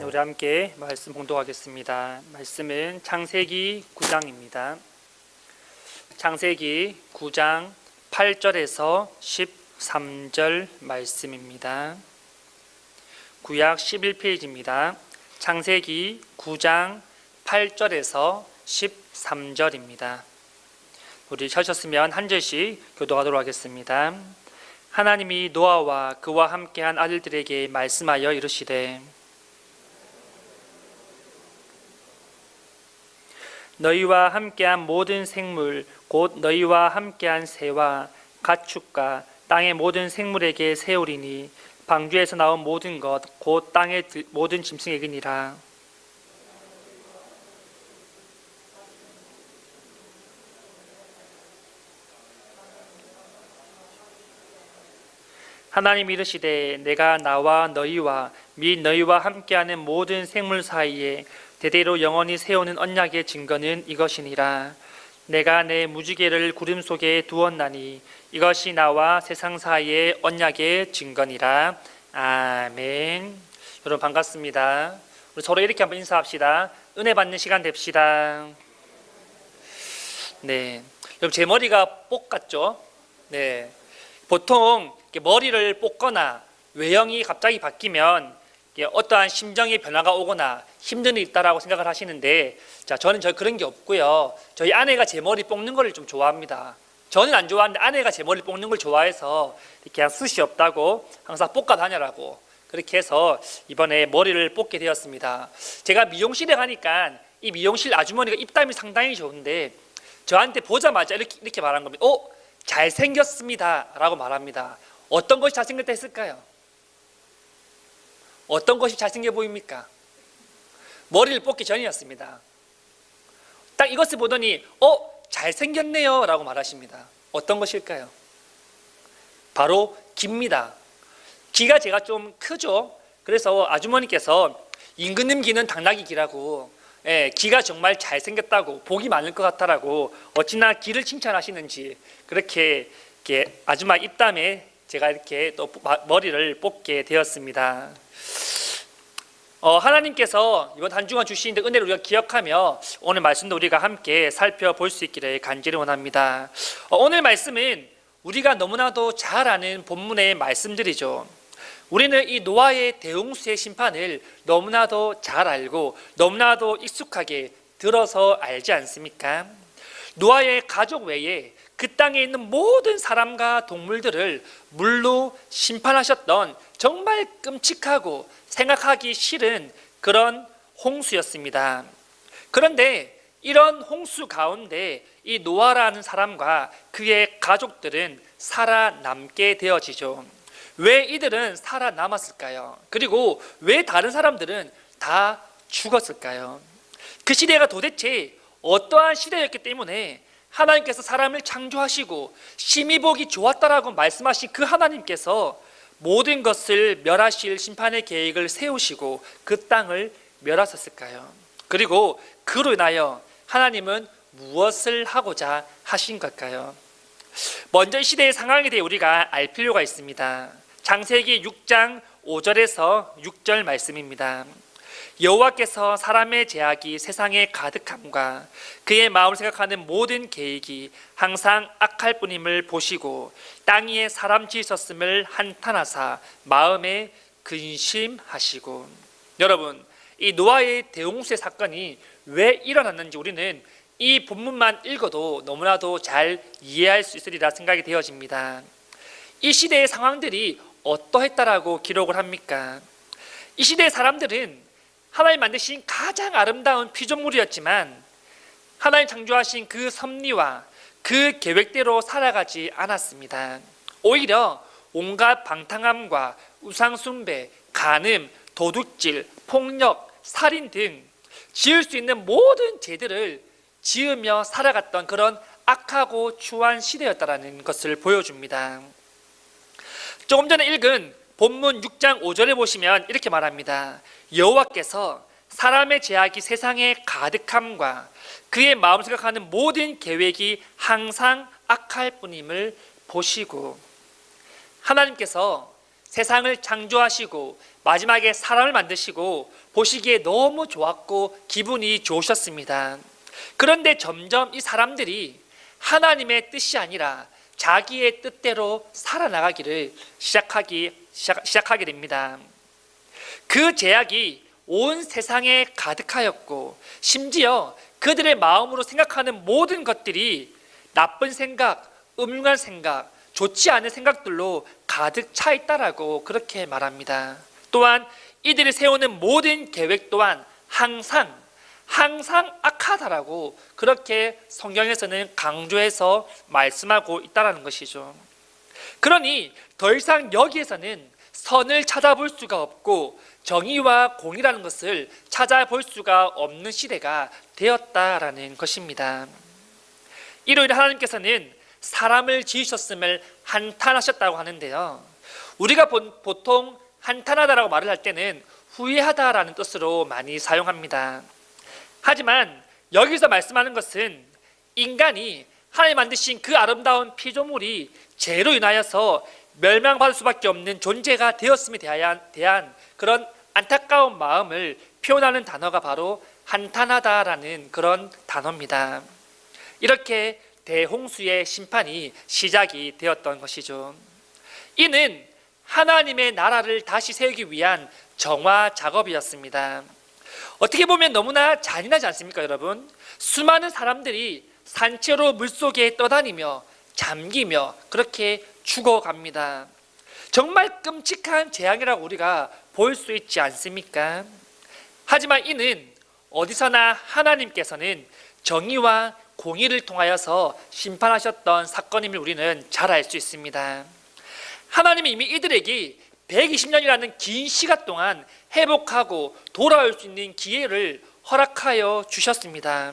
우리 함께 말씀 봉독하겠습니다. 말씀은 창세기 9장입니다. 창세기 9장 8절에서 13절 말씀입니다. 구약 11페이지입니다. 창세기 9장 8절에서 13절입니다. 우리 찾으셨으면 한 절씩 교독하도록 하겠습니다. 하나님이 노아와 그와 함께한 아들들에게 말씀하여 이르시되 너희와 함께한 모든 생물 곧 너희와 함께한 새와 가축과 땅의 모든 생물에게 세우리니 방주에서 나온 모든 것 곧 땅의 모든 짐승에게니라. 하나님이 이르시되 내가 나와 너희와 및 너희와 함께하는 모든 생물 사이에 대대로 영원히 세우는 언약의 증거는 이것이니라. 내가 내 무지개를 구름 속에 두었나니 이것이 나와 세상 사이의 언약의 증거니라. 아멘. 여러분 반갑습니다. 우리 서로 이렇게 한번 인사합시다. 은혜 받는 시간 됩시다. 네, 여러분 제 머리가 뽁 같죠? 네, 보통 머리를 뽑거나 외형이 갑자기 바뀌면 어떠한 심정의 변화가 오거나 힘든 일이 있다라고 생각을 하시는데, 저는 그런 게 없고요. 저희 아내가 제 머리 뽑는 걸 좀 좋아합니다. 저는 안 좋아하는데 아내가 제 머리 뽑는 걸 좋아해서 이렇게 숱이 없다고 항상 볶아 다녀라고 그렇게 해서 이번에 머리를 뽑게 되었습니다. 제가 미용실에 가니까 이 미용실 아주머니가 입담이 상당히 좋은데 저한테 보자마자 이렇게 말한 겁니다. 잘생겼습니다 라고 말합니다. 어떤 것이 잘생겼다 했을까요? 어떤 것이 잘생겨 보입니까? 머리를 뽑기 전이었습니다. 딱 이것을 보더니 잘생겼네요 라고 말하십니다. 어떤 것일까요? 바로 귀입니다. 귀가 제가 좀 크죠. 그래서 아주머니께서 임금님 귀는 당나귀 귀라고, 귀가 정말 잘생겼다고, 복이 많을 것 같다라고 어찌나 귀를 칭찬하시는지 그렇게 아줌마 입담에 제가 이렇게 또 머리를 뽑게 되었습니다. 하나님께서 이번 한 주간 주신 은혜를 우리가 기억하며 오늘 말씀도 우리가 함께 살펴볼 수 있기를 간절히 원합니다. 오늘 말씀은 우리가 너무나도 잘 아는 본문의 말씀들이죠. 우리는 이 노아의 대홍수의 심판을 너무나도 잘 알고 너무나도 익숙하게 들어서 알지 않습니까? 노아의 가족 외에 그 땅에 있는 모든 사람과 동물들을 물로 심판하셨던 정말 끔찍하고 생각하기 싫은 그런 홍수였습니다. 그런데 이런 홍수 가운데 이 노아라는 사람과 그의 가족들은 살아남게 되어지죠. 왜 이들은 살아남았을까요? 그리고 왜 다른 사람들은 다 죽었을까요? 그 시대가 도대체 어떠한 시대였기 때문에 하나님께서 사람을 창조하시고 심히 보기 좋았다라고 말씀하신 그 하나님께서 모든 것을 멸하실 심판의 계획을 세우시고 그 땅을 멸하셨을까요? 그리고 그로 인하여 하나님은 무엇을 하고자 하신 걸까요? 먼저 이 시대의 상황에 대해 우리가 알 필요가 있습니다. 창세기 6장 5절에서 6절 말씀입니다. 여호와께서 사람의 죄악이 세상에 가득함과 그의 마음을 생각하는 모든 계획이 항상 악할 뿐임을 보시고 땅 위에 사람 지으셨음을 한탄하사 마음에 근심하시고. 여러분, 이 노아의 대홍수의 사건이 왜 일어났는지 우리는 이 본문만 읽어도 너무나도 잘 이해할 수 있으리라 생각이 되어집니다. 이 시대의 상황들이 어떠했다라고 기록을 합니까? 이 시대의 사람들은 하나님 만드신 가장 아름다운 피조물이었지만 하나님 창조하신 그 섭리와 그 계획대로 살아가지 않았습니다. 오히려 온갖 방탕함과 우상숭배, 간음, 도둑질, 폭력, 살인 등 지을 수 있는 모든 죄들을 지으며 살아갔던 그런 악하고 추한 시대였다는 것을 보여줍니다. 조금 전에 읽은 본문 6장 5절에 보시면 이렇게 말합니다. 여호와께서 사람의 죄악이 세상에 가득함과 그의 마음을 생각하는 모든 계획이 항상 악할 뿐임을 보시고. 하나님께서 세상을 창조하시고 마지막에 사람을 만드시고 보시기에 너무 좋았고 기분이 좋으셨습니다. 그런데 점점 이 사람들이 하나님의 뜻이 아니라 자기의 뜻대로 살아나가기를 시작하게 됩니다. 그 죄악이 온 세상에 가득하였고 심지어 그들의 마음으로 생각하는 모든 것들이 나쁜 생각, 음흉한 생각, 좋지 않은 생각들로 가득 차 있다라고 그렇게 말합니다. 또한 이들이 세우는 모든 계획 또한 항상 악하다라고 그렇게 성경에서는 강조해서 말씀하고 있다라는 것이죠. 그러니 더 이상 여기에서는 선을 찾아볼 수가 없고 정의와 공의라는 것을 찾아볼 수가 없는 시대가 되었다라는 것입니다. 일요일에 하나님께서는 사람을 지으셨음을 한탄하셨다고 하는데요, 우리가 보통 한탄하다라고 말을 할 때는 후회하다라는 뜻으로 많이 사용합니다. 하지만 여기서 말씀하는 것은 인간이 하나님 만드신 그 아름다운 피조물이 죄로 인하여서 멸망받을 수밖에 없는 존재가 되었음에 대한 그런 안타까운 마음을 표현하는 단어가 바로 한탄하다라는 그런 단어입니다. 이렇게 대홍수의 심판이 시작이 되었던 것이죠. 이는 하나님의 나라를 다시 세우기 위한 정화 작업이었습니다. 어떻게 보면 너무나 잔인하지 않습니까, 여러분? 수많은 사람들이 산채로 물속에 떠다니며 잠기며 그렇게 죽어갑니다. 정말 끔찍한 재앙이라고 우리가 볼 수 있지 않습니까? 하지만 이는 어디서나 하나님께서는 정의와 공의를 통하여서 심판하셨던 사건임을 우리는 잘 알 수 있습니다. 하나님이 이미 이들에게 120년이라는 긴 시간 동안 회복하고 돌아올 수 있는 기회를 허락하여 주셨습니다.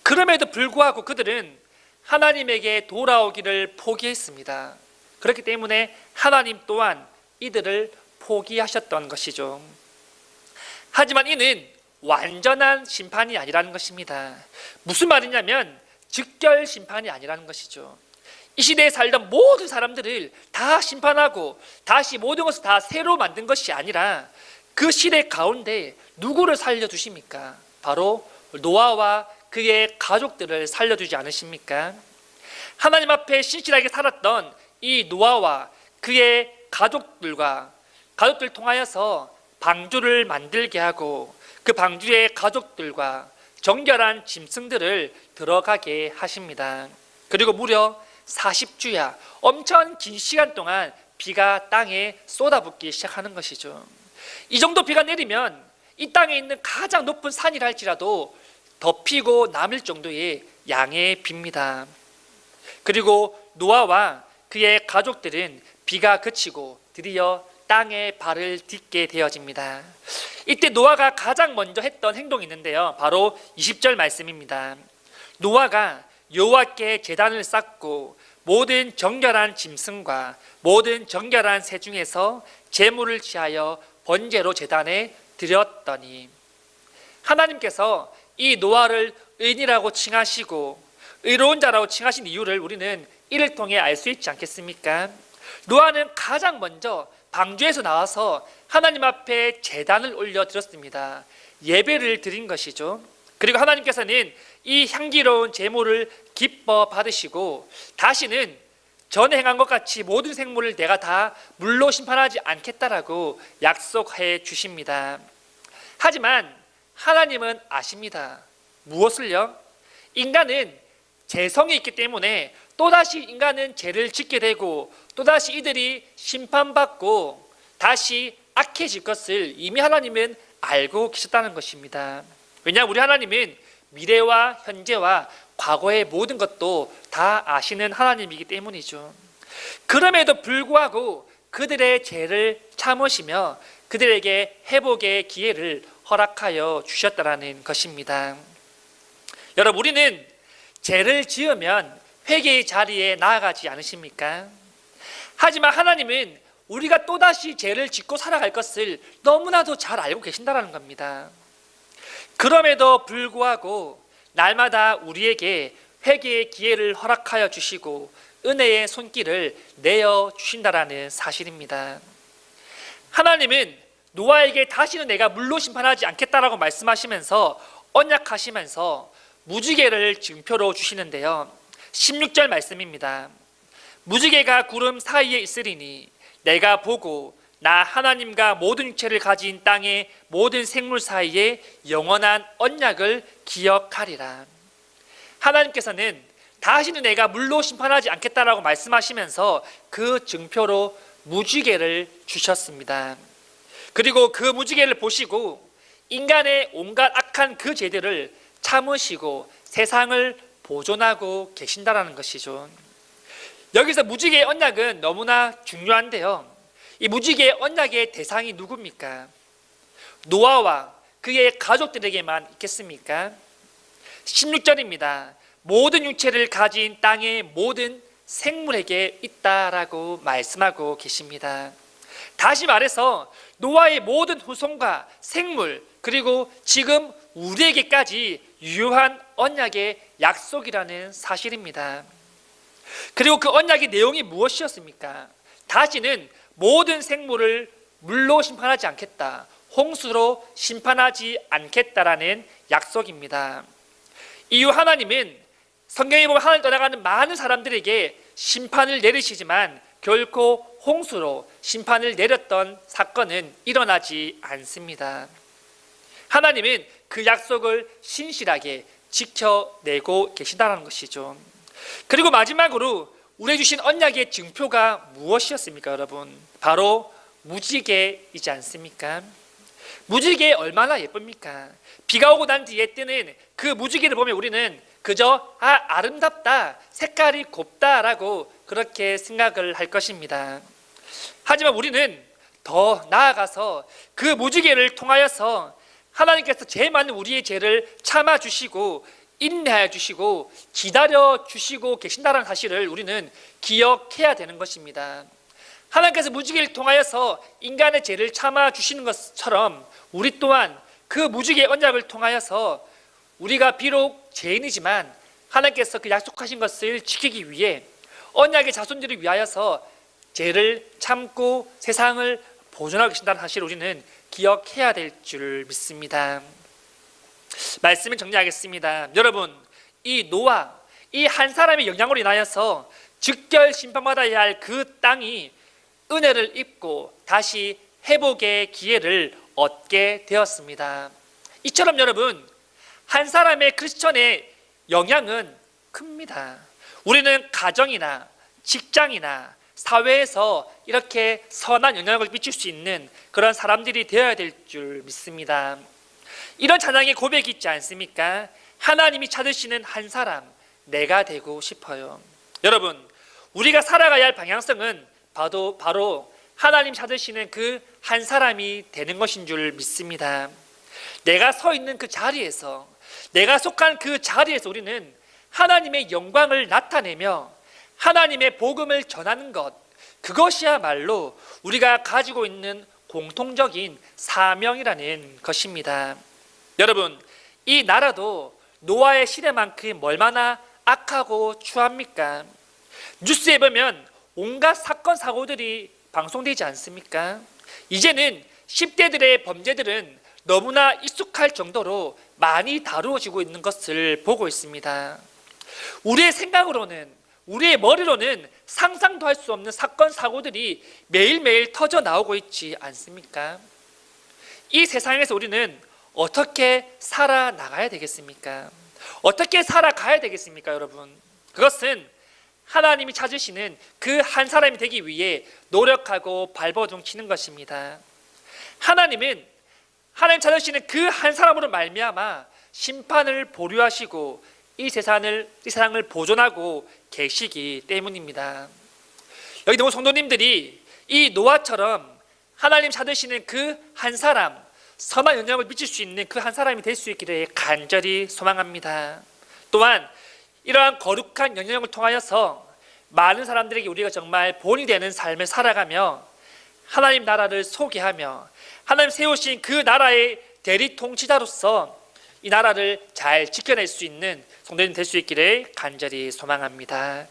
그럼에도 불구하고 그들은 하나님에게 돌아오기를 포기했습니다. 그렇기 때문에 하나님 또한 이들을 포기하셨던 것이죠. 하지만 이는 완전한 심판이 아니라는 것입니다. 무슨 말이냐면 즉결 심판이 아니라는 것이죠. 이 시대에 살던 모든 사람들을 다 심판하고 다시 모든 것을 다 새로 만든 것이 아니라 그 시대 가운데 누구를 살려두십니까? 바로 노아와 그의 가족들을 살려두지 않으십니까? 하나님 앞에 신실하게 살았던 이 노아와 그의 가족들 통하여서 방주를 만들게 하고 그 방주의 가족들과 정결한 짐승들을 들어가게 하십니다. 그리고 무려 40주야 엄청 긴 시간 동안 비가 땅에 쏟아붓기 시작하는 것이죠. 이 정도 비가 내리면 이 땅에 있는 가장 높은 산이라 할지라도 덮이고 남을 정도의 양의 비입니다. 그리고 노아와 그의 가족들은 비가 그치고 드디어 땅에 발을 딛게 되어집니다. 이때 노아가 가장 먼저 했던 행동이 있는데요, 바로 20절 말씀입니다. 노아가 여호와께 제단을 쌓고 모든 정결한 짐승과 모든 정결한 새 중에서 제물을 취하여 번제로 제단에 드렸더니, 하나님께서 이 노아를 의인이라고 칭하시고 의로운 자라고 칭하신 이유를 우리는 이를 통해 알 수 있지 않겠습니까? 노아는 가장 먼저 방주에서 나와서 하나님 앞에 제단을 올려드렸습니다. 예배를 드린 것이죠. 그리고 하나님께서는 이 향기로운 제물을 기뻐 받으시고 다시는 전에 행한 것 같이 모든 생물을 내가 다 물로 심판하지 않겠다라고 약속해 주십니다. 하지만 하나님은 아십니다. 무엇을요? 인간은 죄성이 있기 때문에 또다시 인간은 죄를 짓게 되고 또다시 이들이 심판받고 다시 악해질 것을 이미 하나님은 알고 계셨다는 것입니다. 왜냐하면 우리 하나님은 미래와 현재와 과거의 모든 것도 다 아시는 하나님이기 때문이죠. 그럼에도 불구하고 그들의 죄를 참으시며 그들에게 회복의 기회를 허락하여 주셨다는 것입니다. 여러분, 우리는 죄를 지으면 회개의 자리에 나아가지 않으십니까? 하지만 하나님은 우리가 또다시 죄를 짓고 살아갈 것을 너무나도 잘 알고 계신다는 겁니다. 그럼에도 불구하고 날마다 우리에게 회개의 기회를 허락하여 주시고 은혜의 손길을 내어 주신다라는 사실입니다. 하나님은 노아에게 다시는 내가 물로 심판하지 않겠다라고 말씀하시면서 언약하시면서 무지개를 증표로 주시는데요. 16절 말씀입니다. 무지개가 구름 사이에 있으리니 내가 보고 나 하나님과 모든 육체를 가진 땅의 모든 생물 사이에 영원한 언약을 기억하리라. 하나님께서는 다시는 내가 물로 심판하지 않겠다라고 말씀하시면서 그 증표로 무지개를 주셨습니다. 그리고 그 무지개를 보시고 인간의 온갖 악한 그 죄들을 참으시고 세상을 보존하고 계신다라는 것이죠. 여기서 무지개의 언약은 너무나 중요한데요. 이 무지개의 언약의 대상이 누굽니까? 노아와 그의 가족들에게만 있겠습니까? 16절입니다. 모든 육체를 가진 땅의 모든 생물에게 있다라고 말씀하고 계십니다. 다시 말해서 노아의 모든 후손과 생물, 그리고 지금 우리에게까지 유효한 언약의 약속이라는 사실입니다. 그리고 그 언약의 내용이 무엇이었습니까? 다시는 모든 생물을 물로 심판하지 않겠다, 홍수로 심판하지 않겠다라는 약속입니다. 이후 하나님은 성경에 보면 하나님 떠나가는 많은 사람들에게 심판을 내리시지만 결코 홍수로 심판을 내렸던 사건은 일어나지 않습니다. 하나님은 그 약속을 신실하게 지켜내고 계시다는 것이죠. 그리고 마지막으로 우리에게 주신 언약의 증표가 무엇이었습니까, 여러분? 바로 무지개이지 않습니까? 무지개 얼마나 예쁩니까? 비가 오고 난 뒤에 뜨는 그 무지개를 보면 우리는 그저 아름답다, 색깔이 곱다라고 그렇게 생각을 할 것입니다. 하지만 우리는 더 나아가서 그 무지개를 통하여서 하나님께서 제일 많은 우리의 죄를 참아주시고 인내하여 주시고 기다려 주시고 계신다는 사실을 우리는 기억해야 되는 것입니다. 하나님께서 무지개를 통하여서 인간의 죄를 참아 주시는 것처럼 우리 또한 그 무지개의 언약을 통하여서 우리가 비록 죄인이지만 하나님께서 그 약속하신 것을 지키기 위해 언약의 자손들을 위하여서 죄를 참고 세상을 보존하고 계신다는 사실을 우리는 기억해야 될 줄 믿습니다. 말씀을 정리하겠습니다. 여러분, 이 노아, 이 한 사람의 영향으로 인하여서 즉결 심판받아야 할 그 땅이 은혜를 입고 다시 회복의 기회를 얻게 되었습니다. 이처럼 여러분, 한 사람의 크리스천의 영향은 큽니다. 우리는 가정이나 직장이나 사회에서 이렇게 선한 영향을 미칠 수 있는 그런 사람들이 되어야 될 줄 믿습니다. 이런 찬양의 고백이 있지 않습니까? 하나님이 찾으시는 한 사람, 내가 되고 싶어요. 여러분, 우리가 살아가야 할 방향성은 바로 하나님 찾으시는 그 한 사람이 되는 것인 줄 믿습니다. 내가 서 있는 그 자리에서, 내가 속한 그 자리에서 우리는 하나님의 영광을 나타내며 하나님의 복음을 전하는 것, 그것이야말로 우리가 가지고 있는 공통적인 사명이라는 것입니다. 여러분, 이 나라도 노아의 시대만큼 얼마나 악하고 추합니까? 뉴스에 보면 온갖 사건 사고들이 방송되지 않습니까? 이제는 10대들의 범죄들은 너무나 익숙할 정도로 많이 다루어지고 있는 것을 보고 있습니다. 우리의 생각으로는, 우리의 머리로는 상상도 할 수 없는 사건 사고들이 매일매일 터져 나오고 있지 않습니까? 이 세상에서 우리는 어떻게 살아나가야 되겠습니까? 어떻게 살아가야 되겠습니까, 여러분? 그것은 하나님이 찾으시는 그 한 사람이 되기 위해 노력하고 발버둥 치는 것입니다. 하나님은 하나님 찾으시는 그 한 사람으로 말미암아 심판을 보류하시고 이 세상을 보존하고 계시기 때문입니다. 여기 너무 성도님들이 이 노아처럼 하나님 찾으시는 그 한 사람, 선한 영향을 미칠 수 있는 그 한 사람이 될 수 있기를 간절히 소망합니다. 또한 이러한 거룩한 영향을 통하여서 많은 사람들에게 우리가 정말 본이 되는 삶을 살아가며 하나님 나라를 소개하며 하나님 세우신 그 나라의 대리 통치자로서 이 나라를 잘 지켜낼 수 있는 성도님 될 수 있기를 간절히 소망합니다.